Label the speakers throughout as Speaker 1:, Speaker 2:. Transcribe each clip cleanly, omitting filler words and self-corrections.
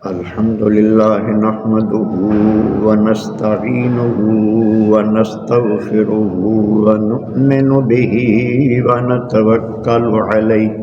Speaker 1: الحمد لله نحمده ونستعينه ونستغفره ونؤمن به ونتوكل عليه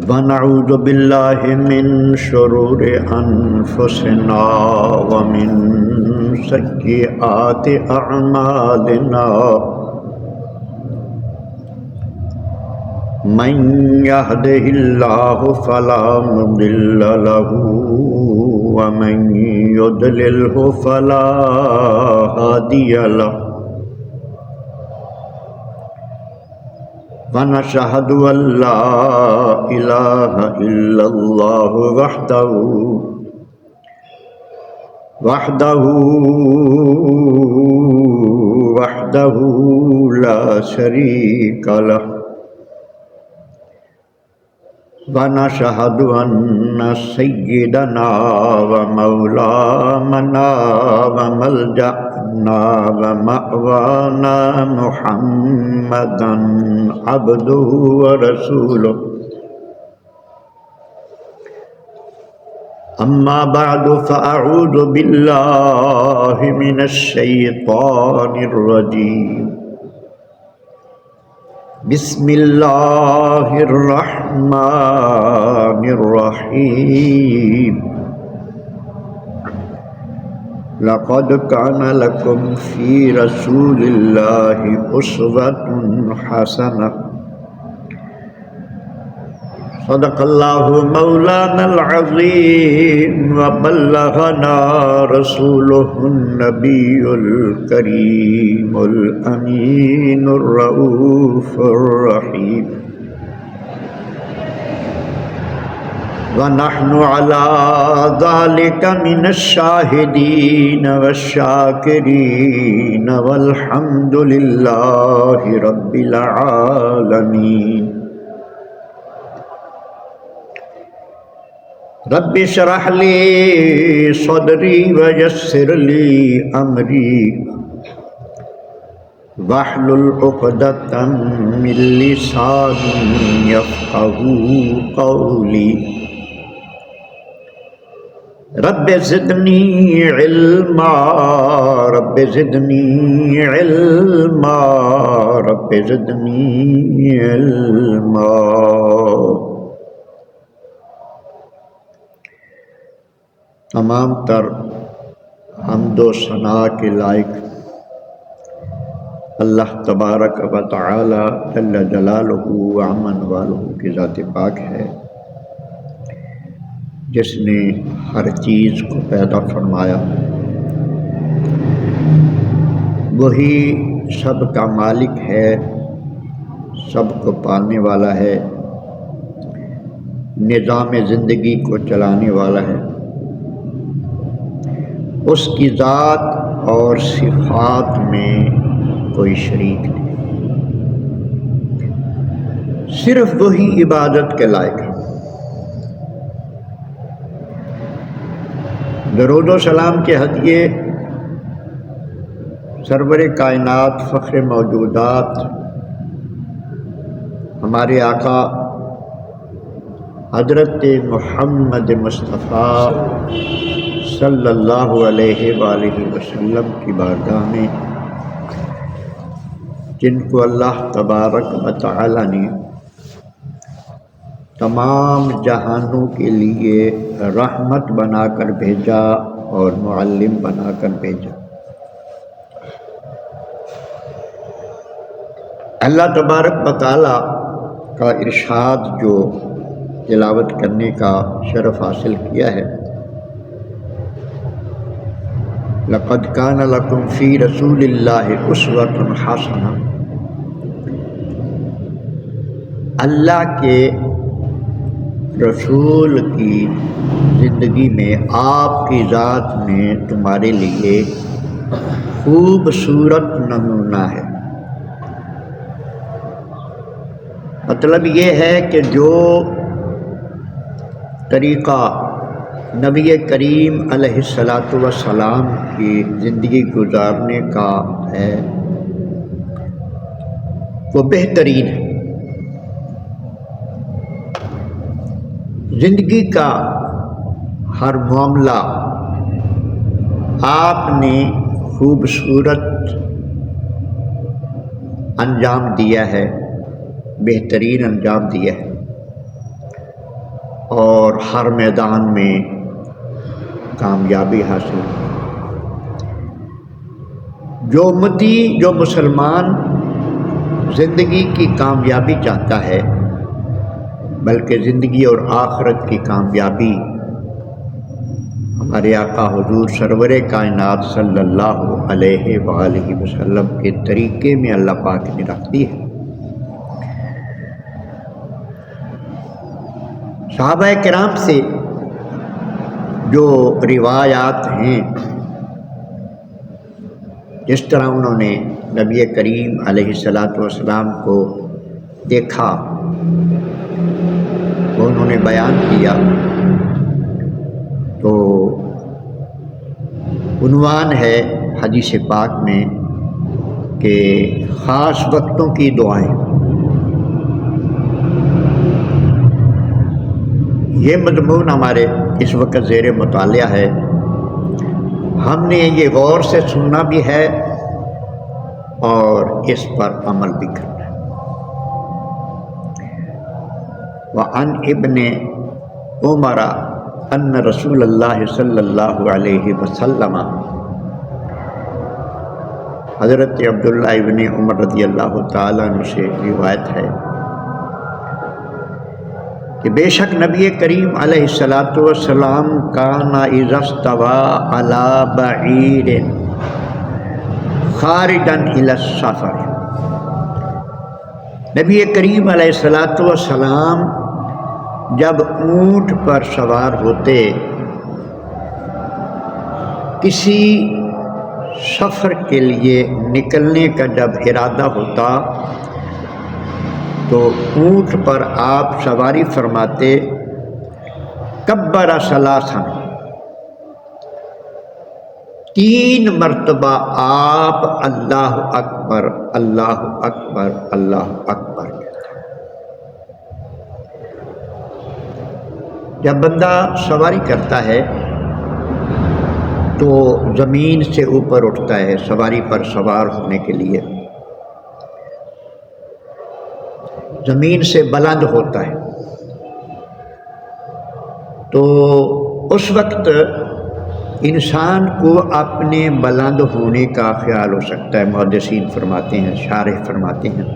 Speaker 1: ونعوذ بالله من شرور أنفسنا ومن سيئات أعمالنا من يهده الله فلا مضل له ومن يضلله فلا هادي له ونشهد أن لا إله إلا الله وحده لا شريك له ونشهد أن سيدنا ومولانا وملجأنا ومأوانا محمدا عبده ورسوله أما بعد فأعوذ بالله من الشيطان الرجيم بسم الله الرحمن الرحيم لقد كان لكم في رسول الله أسوة حسنة صدق الله مولانا العظيم وبلغنا رسوله النبي الكريم الأمين الرؤوف الرحيم ونحن على ذلك من الشاهدين والشاكرين والحمد لله رب العالمين رب اشرح لي صدري ويسر لي أمري واحلل عقدة من لساني يفقهوا قولي رب زدني علما رب زدني علما رب زدني علما تمام تر حمد و ثنا کے لائق اللہ تبارک و تعالی جل جلالہ و عمن والہ کی ذات پاک ہے، جس نے ہر چیز کو پیدا فرمایا، وہی سب کا مالک ہے، سب کو پالنے والا ہے، نظام زندگی کو چلانے والا ہے۔ اس کی ذات اور صفات میں کوئی شریک نہیں، صرف وہی عبادت کے لائق ہے۔ درود و سلام کے ہدیے سرور کائنات فخر موجودات ہمارے آقا حضرت محمد مصطفیٰ صلی اللہ علیہ وآلہ وسلم کی بارگاہ میں، جن کو اللہ تبارک و تعالی نے تمام جہانوں کے لیے رحمت بنا کر بھیجا اور معلم بنا کر بھیجا۔ اللہ تبارک و تعالی کا ارشاد جو تلاوت کرنے کا شرف حاصل کیا ہے، لقد كان لكم في رسول الله أسوة حسنة، اللہ کے رسول کی زندگی میں، آپ کی ذات میں تمہارے لیے خوبصورت نمونہ ہے۔ مطلب یہ ہے کہ جو طریقہ نبی کریم علیہ الصلاۃ والسلام کی زندگی گزارنے کا ہے، وہ بہترین ہے۔ زندگی کا ہر معاملہ آپ نے خوبصورت انجام دیا ہے، بہترین انجام دیا ہے، اور ہر میدان میں کامیابی حاصل کی۔ جو امتی، جو مسلمان زندگی کی کامیابی چاہتا ہے، بلکہ زندگی اور آخرت کی کامیابی ہمارے آقا حضور سرور کائنات صلی اللہ علیہ وآلہ وسلم کے طریقے میں اللہ پاک نے رکھ دی ہے۔ صحابہ کرام سے جو روایات ہیں، جس طرح انہوں نے نبی کریم علیہ السلام کو دیکھا، وہ انہوں نے بیان کیا، تو عنوان ہے حدیث پاک میں کہ خاص وقتوں کی دعائیں۔ یہ مضمون ہمارے اس وقت زیر مطالعہ ہے، ہم نے یہ غور سے سننا بھی ہے اور اس پر عمل بھی کرنا ہے۔ وعن ابن عمر ان رسول اللہ صلی اللہ علیہ وسلم، حضرت عبداللہ ابن عمر رضی اللہ تعالیٰ عنہ سے روایت ہے کہ بے شک نبی کریم علیہ السلام کان اذا استوى علی بعیر خارجا الی السفر، نبی کریم علیہ السلام جب اونٹ پر سوار ہوتے، کسی سفر کے لیے نکلنے کا جب ارادہ ہوتا تو اونٹ پر آپ سواری فرماتے، کبر ثلاثا، 3 مرتبہ آپ اللہ اکبر اللہ اکبر اللہ اکبر کہتے۔ جب بندہ سواری کرتا ہے تو زمین سے اوپر اٹھتا ہے سواری پر سوار ہونے کے لیے، زمین سے بلند ہوتا ہے، تو اس وقت انسان کو اپنے بلند ہونے کا خیال ہو سکتا ہے۔ محدثین فرماتے ہیں، شارح فرماتے ہیں،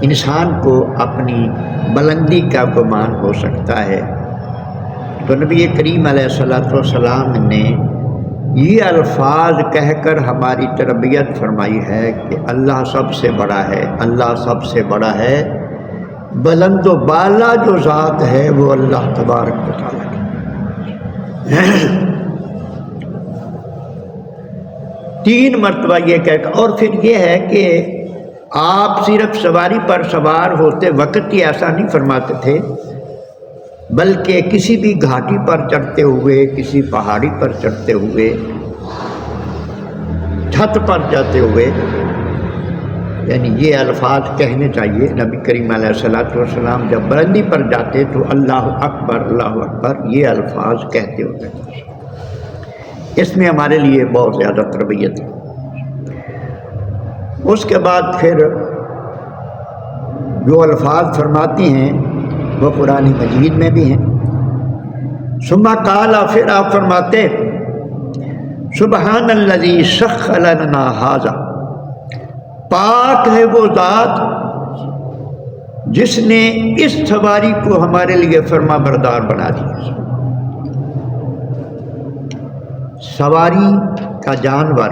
Speaker 1: انسان کو اپنی بلندی کا گمان ہو سکتا ہے۔ تو نبی کریم علیہ السلام نے یہ الفاظ کہہ کر ہماری تربیت فرمائی ہے کہ اللہ سب سے بڑا ہے، اللہ سب سے بڑا ہے، بلند و بالا جو ذات ہے وہ اللہ تبارک و تعالیٰ کی۔ 3 مرتبہ یہ کہہ کر، اور پھر یہ ہے کہ آپ صرف سواری پر سوار ہوتے وقت ہی ایسا نہیں فرماتے تھے، بلکہ کسی بھی گھاٹی پر چڑھتے ہوئے، کسی پہاڑی پر چڑھتے ہوئے، چھت پر جاتے ہوئے، یعنی یہ الفاظ کہنے چاہیے۔ نبی کریم علیہ السلام جب بلندی پر جاتے تو اللہ اکبر یہ الفاظ کہتے ہوتے تھے۔ اس میں ہمارے لیے بہت زیادہ تربیت ہے۔ اس کے بعد پھر جو الفاظ فرماتی ہیں وہ قرآن مجید میں بھی ہیں۔ ثم قال، پھر آپ فرماتے سبحان الذی سخر لنا ھذا، پاک ہے وہ ذات جس نے اس سواری کو ہمارے لیے فرما بردار بنا دیا۔ سواری کا جانور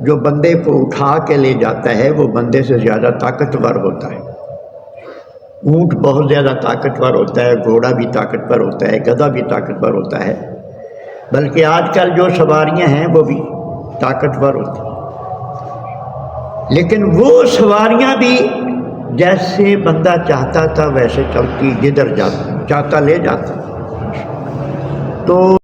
Speaker 1: جو بندے کو اٹھا کے لے جاتا ہے وہ بندے سے زیادہ طاقتور ہوتا ہے۔ اونٹ بہت زیادہ طاقتور ہوتا ہے، گھوڑا بھی طاقتور ہوتا ہے، گدھا بھی طاقتور ہوتا ہے، بلکہ آج کل جو سواریاں ہیں وہ بھی طاقتور ہوتی ہیں، لیکن وہ سواریاں بھی جیسے بندہ چاہتا تھا ویسے چلتی، جدھر چاہتا لے جاتا۔ تو